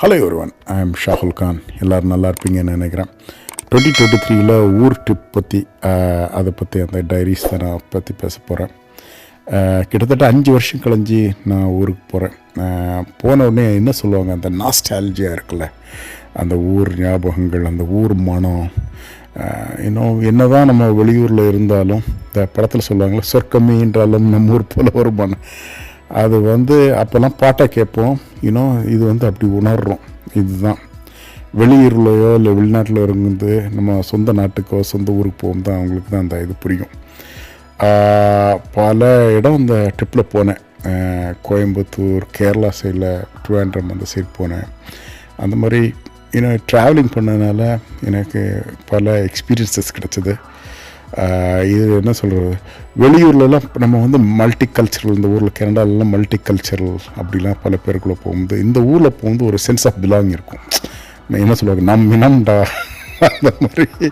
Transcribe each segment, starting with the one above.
Hello everyone, I am Shahul Khan. எல்லோரும் நல்லா இருப்பீங்கன்னு நினைக்கிறேன். 2023 ஊர் ட்ரிப் பற்றி அதை பற்றி அந்த டைரிஸ் தான் நான் பற்றி பேச போகிறேன். கிட்டத்தட்ட 5 வருஷம் கழிஞ்சு நான் ஊருக்கு போகிறேன். போன உடனே என்ன சொல்லுவாங்க, அந்த நாஸ்டாலஜியா இருக்குல்ல, அந்த ஊர் ஞாபகங்கள், அந்த ஊர் மனம். இன்னும் என்ன தான் நம்ம வெளியூரில் இருந்தாலும் இந்த படத்தில் சொல்லுவாங்களே, சொர்க்கமே என்றாலும் நம்ம ஊர் போல ஒரு மனம். அது அப்போல்லாம் பாட்டை கேட்போம். இன்னும் இது அப்படி உணர்கிறோம். இதுதான் வெளியூர்லையோ இல்லை வெளிநாட்டில் இருந்து நம்ம சொந்த நாட்டுக்கோ சொந்த ஊருக்கு போகும்போது தான் அவங்களுக்கு தான் அந்த இது புரியும். பல இடம் இந்த ட்ரிப்பில் போனேன். கோயம்புத்தூர், கேரளா சைடில், ட்ரிவாண்ட்ரம் அந்த சைடு போனேன். அந்த மாதிரி ட்ராவலிங் பண்ணதுனால எனக்கு பல எக்ஸ்பீரியன்ஸஸ் கிடச்சிது. இது என்ன சொல்கிறது, வெளியூர்லலாம் நம்ம மல்டி கல்ச்சரல், இந்த ஊரில் கனடாலெலாம் மல்டி கல்ச்சரல் அப்படிலாம் பல பேருக்குள்ளே போகும்போது இந்த ஊரில் போகும்போது ஒரு சென்ஸ் ஆஃப் பிலாங் இருக்கும். என்ன சொல்லுவாங்க, நம்மடா அந்த மாதிரி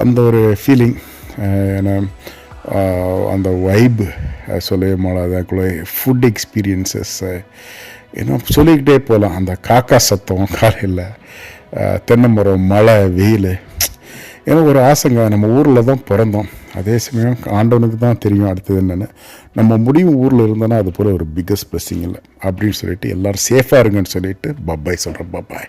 அந்த ஒரு ஃபீலிங், அந்த வைப்பு சொல்லவே மாட்டாதுக்குள்ளே. ஃபுட் எக்ஸ்பீரியன்ஸஸ் சொல்லிக்கிட்டே போகலாம். அந்த காக்கா சத்தம் காலையில், தென்னை மரம், மழை, வெயில். எனக்கு ஒரு ஆசைங்க, நம்ம ஊரில் தான் பிறந்தோம். அதே சமயம் ஆண்டவனுக்கு தான் தெரியும் அடுத்தது என்னென்னு. நம்ம முடிவும் ஊரில் இருந்தோன்னா அது போல் ஒரு பிக்கஸ்ட் பிளெஸிங் இல்லை அப்படின்னு சொல்லிட்டு எல்லோரும் சேஃபாக இருங்கன்னு சொல்லிட்டு பப்பாய் சொல்கிறேன். பப்பாய்.